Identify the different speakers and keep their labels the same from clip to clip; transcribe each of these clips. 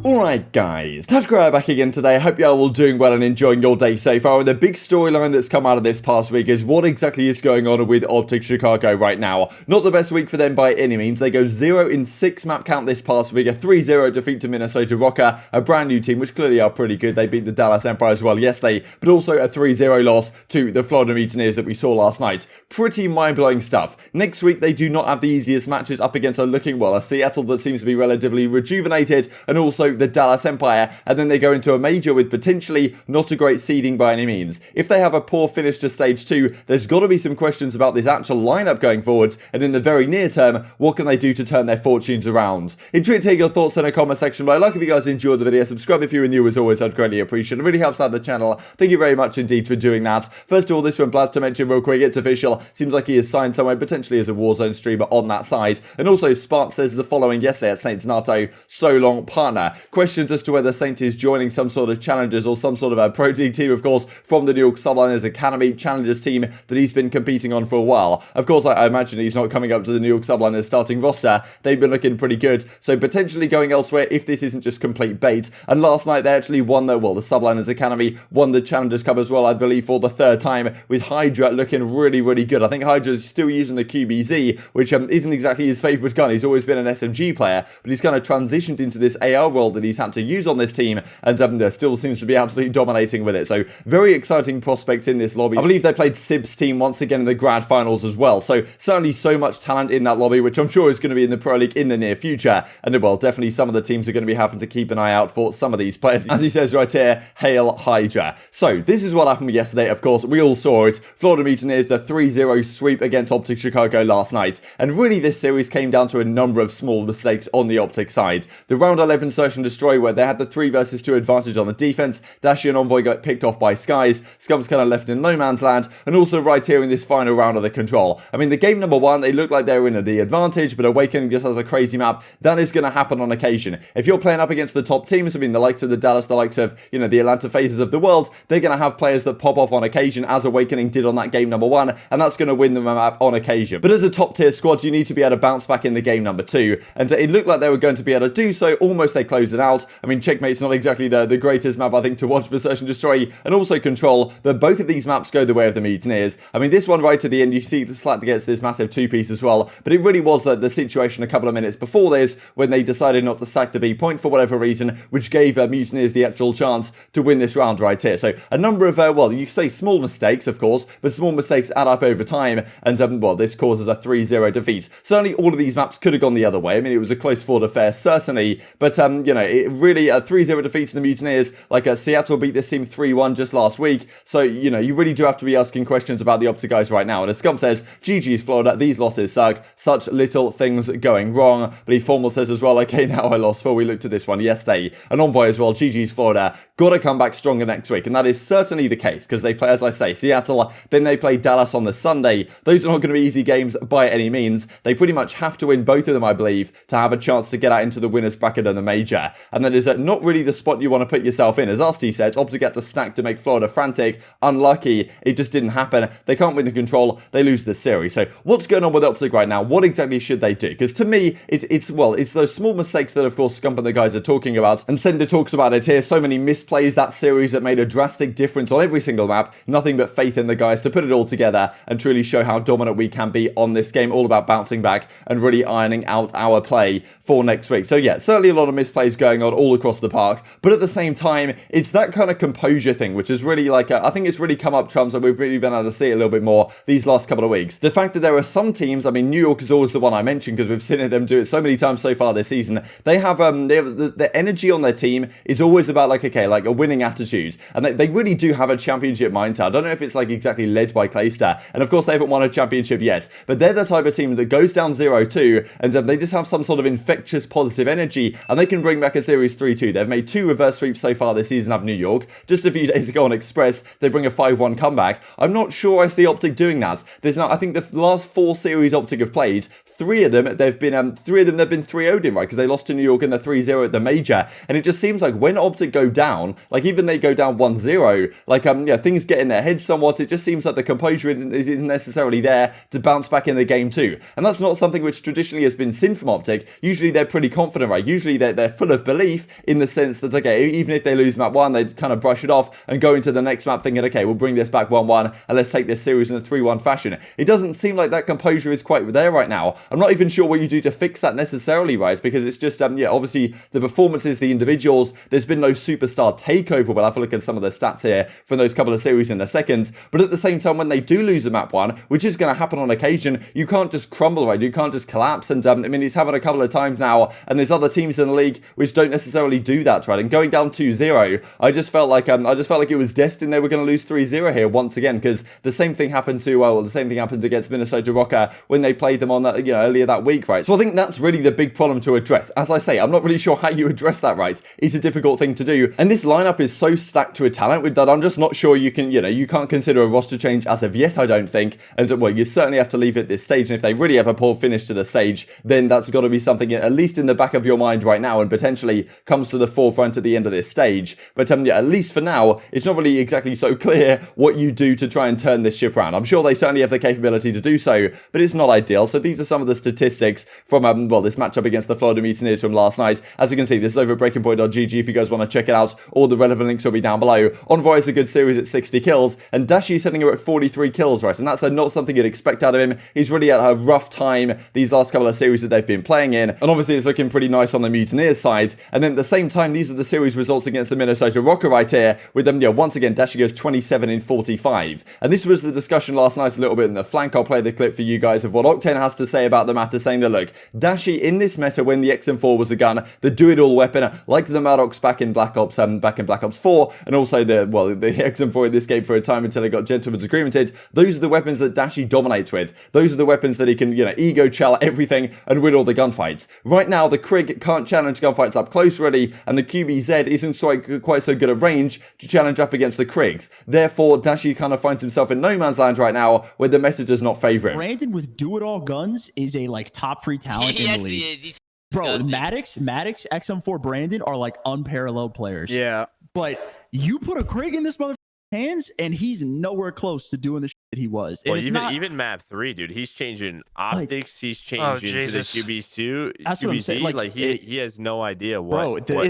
Speaker 1: Alright guys, TacticalRab back again today. I hope you are all doing well and enjoying your day so far. And the big storyline that's come out of this past week is what exactly is going on with OpTic Chicago right now. Not the best week for them by any means. They go 0-6 map count this past week, a 3-0 defeat to Minnesota Rokkr, a brand new team which clearly are pretty good. They beat the Dallas Empire as well yesterday, but also a 3-0 loss to the Florida Mutineers that we saw last night. Pretty mind-blowing stuff. Next week they do not have the easiest matches up against a Seattle that seems to be relatively rejuvenated, and also the Dallas Empire, and then they go into a major with potentially not a great seeding by any means. If they have a poor finish to stage 2, there's got to be some questions about this actual lineup going forwards, and in the very near term, what can they do to turn their fortunes around? Intrigued to take your thoughts in the comment section below. Like if you guys enjoyed the video, subscribe if you are new as always, I'd greatly appreciate it. It really helps out the channel. Thank you very much indeed for doing that. First of all, this one, BLASTS to mention real quick, it's official. Seems like he is signed somewhere, potentially as a Warzone streamer on that side. And also, Spark says the following yesterday at Saints NATO, so long partner. Questions as to whether Saint is joining some sort of challengers or some sort of a pro team, of course, from the New York Subliners Academy challengers team that he's been competing on for a while. Of course, I imagine he's not coming up to the New York Subliners starting roster. They've been looking pretty good, so potentially going elsewhere if this isn't just complete bait. And last night they actually won the Subliners Academy won the Challengers Cup as well, I believe, for the third time, with Hydra looking really, really good. I think Hydra's still using the QBZ, which isn't exactly his favourite gun. He's always been an SMG player, but he's kind of transitioned into this AR role that he's had to use on this team, and still seems to be absolutely dominating with it. So very exciting prospects in this lobby. I believe they played Sib's team once again in the grad finals as well, so certainly so much talent in that lobby, which I'm sure is going to be in the Pro League in the near future. And well, definitely some of the teams are going to be having to keep an eye out for some of these players. As he says right here, hail Hydra. So this is what happened yesterday. Of course, we all saw it. Florida Mutineers, the 3-0 sweep against OpTic Chicago last night. And really this series came down to a number of small mistakes on the OpTic side. The round 11 search and destroy, where they had the 3 versus 2 advantage on the defense, Dashy and Envoy got picked off by Skies, Scump's kind of left in no man's land, and also right here in this final round of the control. I mean, the game number 1, they looked like they were in the advantage, but Awakening just has a crazy map. That is going to happen on occasion. If you're playing up against the top teams, I mean, the likes of the Dallas, the likes of, the Atlanta FaZes of the world, they're going to have players that pop off on occasion, as Awakening did on that game number 1, and that's going to win them a map on occasion. But as a top tier squad, you need to be able to bounce back in the game number 2, and it looked like they were going to be able to do so. Almost they closed it out. I mean, Checkmate's not exactly the greatest map, I think, to watch for Search and Destroy, and also Control, but both of these maps go the way of the Mutineers. I mean, this one right to the end, you see the Slack gets this massive 2-piece as well, but it really was the situation a couple of minutes before this, when they decided not to stack the B point for whatever reason, which gave Mutineers the actual chance to win this round right here. So a number of, you say small mistakes, of course, but small mistakes add up over time, and, this causes a 3-0 defeat. Certainly all of these maps could have gone the other way. I mean, it was a close fought affair, certainly, but, it really, a 3-0 defeat to the Mutineers, like Seattle beat this team 3-1 just last week, so, you really do have to be asking questions about the OpTic guys right now. And as Scump says, GG's Florida, these losses suck, such little things going wrong. But he formal says as well, okay, now I lost 4, we looked at this one yesterday. And Envoy as well, GG's Florida, gotta come back stronger next week. And that is certainly the case, because they play, as I say, Seattle, then they play Dallas on the Sunday. Those are not going to be easy games by any means. They pretty much have to win both of them, I believe, to have a chance to get out into the winners bracket and the major. And that is not really the spot you want to put yourself in. As Arcitys said, OpTic get to stack to make Florida frantic. Unlucky, it just didn't happen. They can't win the control, they lose the series. So what's going on with OpTic right now? What exactly should they do? Because to me, it's those small mistakes that, of course, Scump and the guys are talking about. And Sender talks about it here. So many misplays that series that made a drastic difference on every single map. Nothing but faith in the guys to put it all together and truly show how dominant we can be on this game. All about bouncing back and really ironing out our play for next week. So yeah, certainly a lot of misplays going on all across the park. But at the same time, it's that kind of composure thing, which is really I think it's really come up trumps, and we've really been able to see it a little bit more these last couple of weeks. The fact that there are some teams, I mean, New York is always the one I mentioned because we've seen them do it so many times so far this season. They have the energy on their team is always about a winning attitude, and they really do have a championship mindset. I don't know if it's exactly led by Clayster, and of course they haven't won a championship yet, but they're the type of team that goes down 0-2, and they just have some sort of infectious positive energy, and they can bring back a series 3-2. They've made 2 reverse sweeps so far this season of New York. Just a few days ago on Express, they bring a 5-1 comeback. I'm not sure I see OpTic doing that. I think the last 4 series OpTic have played, 3 of them they've been 3-0'd in, right? Because they lost to New York in the 3-0 at the major, and it just seems like when OpTic go down, even they go down 1-0, things get in their heads somewhat. It just seems like the composure isn't necessarily there to bounce back in the game too, and that's not something which traditionally has been seen from OpTic. Usually they're pretty confident, right? Usually they're full full of belief in the sense that, okay, even if they lose map 1, they kind of brush it off and go into the next map thinking, okay, we'll bring this back 1-1 and let's take this series in a 3-1 fashion. It doesn't seem like that composure is quite there right now. I'm not even sure what you do to fix that necessarily, right? Because it's just, yeah, obviously the performances, the individuals, there's been no superstar takeover. We'll have a look at some of the stats here from those couple of series in a second. But at the same time, when they do lose a map 1, which is going to happen on occasion, you can't just crumble, right? You can't just collapse. And I mean, it's happened a couple of times now, and there's other teams in the league which don't necessarily do that, right? And going down 2-0, I just felt like it was destined they were going to lose 3-0 here once again, because the same thing happened to the same thing happened against Minnesota Rokkr when they played them on that, earlier that week, right? So I think that's really the big problem to address. As I say, I'm not really sure how you address that, right? It's a difficult thing to do, and this lineup is so stacked to a talent with that I'm just not sure you can, you can't consider a roster change as of yet, I don't think. And well, you certainly have to leave it at this stage, and if they really have a poor finish to the stage, then that's got to be something at least in the back of your mind right now, and potentially comes to the forefront at the end of this stage. But yeah, at least for now, it's not really exactly so clear what you do to try and turn this ship around. I'm sure they certainly have the capability to do so, but it's not ideal. So these are some of the statistics from this matchup against the Florida Mutineers from last night. As you can see, this is over at breakingpoint.gg if you guys want to check it out. All the relevant links will be down below. Envoy is a good series at 60 kills, and Dashy is sitting here at 43 kills, right? And that's not something you'd expect out of him. He's really had a rough time these last couple of series that they've been playing in, and obviously it's looking pretty nice on the Mutineers side. And then at the same time, these are the series results against the Minnesota Rokkr right here, with them, once again, Dashy goes 27 in 45. And this was the discussion last night a little bit in the flank. I'll play the clip for you guys of what Octane has to say about the matter, saying that, look, Dashy in this meta, when the XM4 was a gun, the do-it-all weapon, like the Maddox back in Black Ops 4, and also the XM4 in this game for a time until it got Gentleman's Agreemented. Those are the weapons that Dashy dominates with. Those are the weapons that he can, ego chell everything and win all the gunfights. Right now, the Krig can't challenge gunfights up close really, and the QBZ isn't quite so good at range to challenge up against the Krigs. Therefore, Dashy kind of finds himself in no man's land right now, where the meta does not favor him.
Speaker 2: Brandon with do-it-all guns is a top 3 talent in the league.
Speaker 3: He's
Speaker 2: bro, Maddox, XM4, Brandon are like unparalleled players.
Speaker 4: Yeah.
Speaker 2: But you put a Krig in this motherfucker's hands, and he's nowhere close to doing the shit that he was.
Speaker 5: Well, even map 3, dude, he's changing optics. He's changing to the QB2.
Speaker 2: That's what I'm saying.
Speaker 5: Like he has no idea what.
Speaker 2: Bro,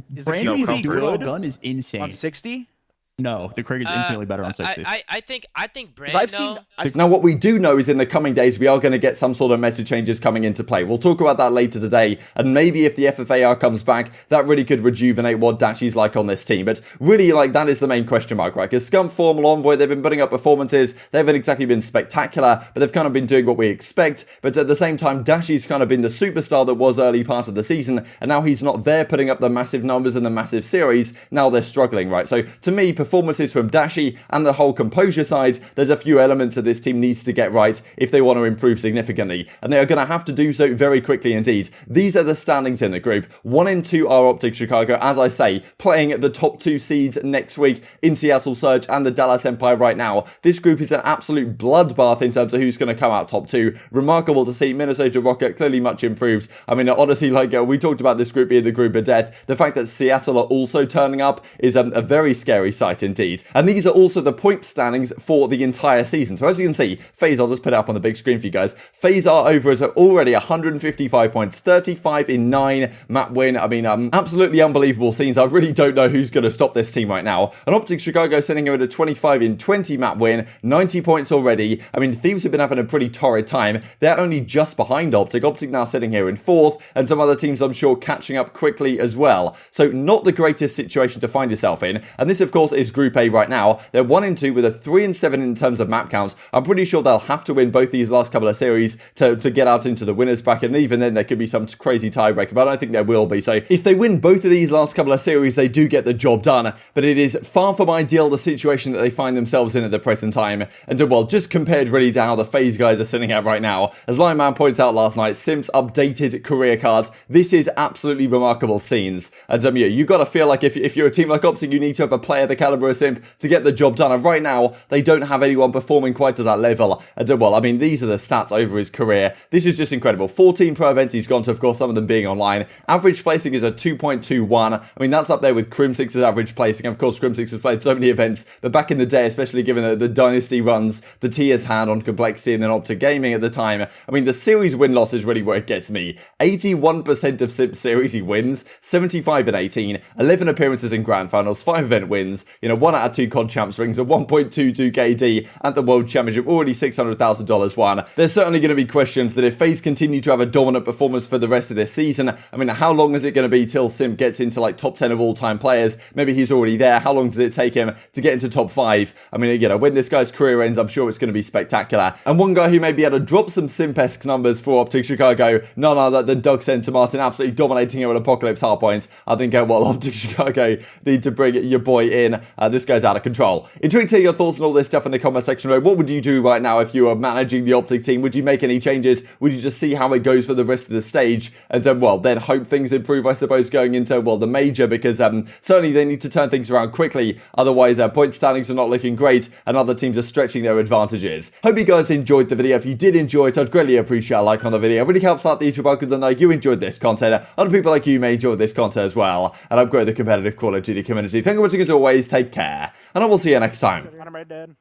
Speaker 2: Brandon's do-it-all gun is insane.
Speaker 4: On 60?
Speaker 2: No, the Krig is infinitely better on 60.
Speaker 3: I think Brandon.
Speaker 1: Now, what we do know is in the coming days, we are going to get some sort of meta changes coming into play. We'll talk about that later today, and maybe if the FFAR comes back, that really could rejuvenate what Dashy's like on this team. But really, that is the main question mark, right? Because Scump, Formal, Envoy, they've been putting up performances. They haven't exactly been spectacular, but they've kind of been doing what we expect. But at the same time, Dashy's kind of been the superstar that was early part of the season, and now he's not there putting up the massive numbers and the massive series. Now they're struggling, right? So to me, performances from Dashy and the whole composure side, there's a few elements that this team needs to get right if they want to improve significantly, and they are going to have to do so very quickly indeed. These are the standings in the group. 1 and 2 are OpTic Chicago, as I say, playing at the top 2 seeds next week in Seattle Surge and the Dallas Empire right now. This group is an absolute bloodbath in terms of who's going to come out top 2. Remarkable to see. Minnesota Rokkr clearly much improved. I mean, honestly, we talked about this group being the group of death. The fact that Seattle are also turning up is a very scary sight indeed. And these are also the point standings for the entire season. So as you can see, FaZe, I'll just put it up on the big screen for you guys. FaZe are over at already 155 points, 35 in 9 map win. I mean, absolutely unbelievable scenes. I really don't know who's going to stop this team right now. And OpTic Chicago sitting here at a 25 in 20 map win, 90 points already. I mean, Thieves have been having a pretty torrid time. They're only just behind OpTic. OpTic now sitting here in 4th, and some other teams I'm sure catching up quickly as well. So not the greatest situation to find yourself in. And this, of course, is Group A right now. They're 1 and 2 with a 3 and 7 in terms of map counts. I'm pretty sure they'll have to win both these last couple of series to get out into the winners bracket, and even then there could be some crazy tiebreaker, but I don't think there will be. So if they win both of these last couple of series, they do get the job done, but it is far from ideal the situation that they find themselves in at the present time. And well, just compared really to how the FaZe guys are sitting at right now, as Lineman points out last night, Simp's updated career cards, this is absolutely remarkable scenes. And yeah, you got to feel like if you're a team like OpTic, you need to have a player the caliber caliber of Simp to get the job done. And right now, they don't have anyone performing quite to that level. And well, I mean, these are the stats over his career. This is just incredible. 14 pro events he's gone to, of course, some of them being online. Average placing is a 2.21. I mean, that's up there with Crimsix's average placing. Of course, Crimsix has played so many events, but back in the day, especially given the Dynasty runs the tiers had on Complexity and then OpTic Gaming at the time, I mean, the series win-loss is really where it gets me. 81% of Simp series he wins, 75 and 18, 11 appearances in Grand Finals, 5 event wins, 1 out of 2 COD Champs rings, a 1.22 KD at the World Championship, already $600,000 won. There's certainly going to be questions that if FaZe continue to have a dominant performance for the rest of this season, I mean, how long is it going to be till Simp gets into like top 10 of all-time players? Maybe he's already there. How long does it take him to get into top 5? I mean, when this guy's career ends, I'm sure it's going to be spectacular. And one guy who may be able to drop some Simp-esque numbers for OpTic Chicago, none other than Doug Center Martin, absolutely dominating it with Apocalypse Hardpoint. I think, OpTic Chicago need to bring your boy in. This guy's out of control. Intrigued to hear your thoughts on all this stuff in the comment section below. What would you do right now if you were managing the OpTic team? Would you make any changes? Would you just see how it goes for the rest of the stage? And then hope things improve, I suppose, going into, the major, because certainly they need to turn things around quickly. Otherwise, point standings are not looking great, and other teams are stretching their advantages. Hope you guys enjoyed the video. If you did enjoy it, I'd greatly appreciate a like on the video. It really helps out the YouTube algorithm to know you enjoyed this content. Other people like you may enjoy this content as well, and upgrow the competitive Call of Duty community. Thank you for watching as always. Take care, and I will see you next time.
Speaker 4: I'm right dead.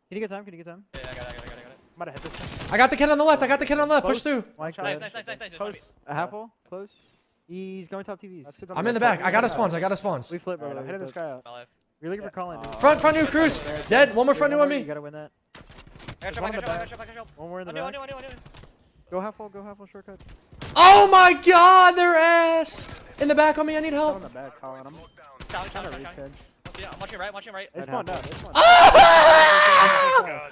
Speaker 4: Can you get time? Can you get time?
Speaker 3: Yeah, I got it.
Speaker 4: I'm about to hit this.
Speaker 6: I got the kid on the left. Push through.
Speaker 4: Nice. Close. A half hole. Close. He's going top TVs.
Speaker 6: I'm in the back. I got a spawns.
Speaker 4: We flip, bro. Hit this guy out. You're looking for calling.
Speaker 6: Front new cruise. Dead. One more front new on me.
Speaker 4: You gotta win that. One more in the back. Go half hole, shortcut.
Speaker 6: Oh my god, their ass. In the back on me, I need help.
Speaker 4: On the back, Colin. I'm
Speaker 3: Trying
Speaker 4: to reach edge.
Speaker 3: Yeah, I'm watching right.
Speaker 4: They spawned out.
Speaker 6: Ah!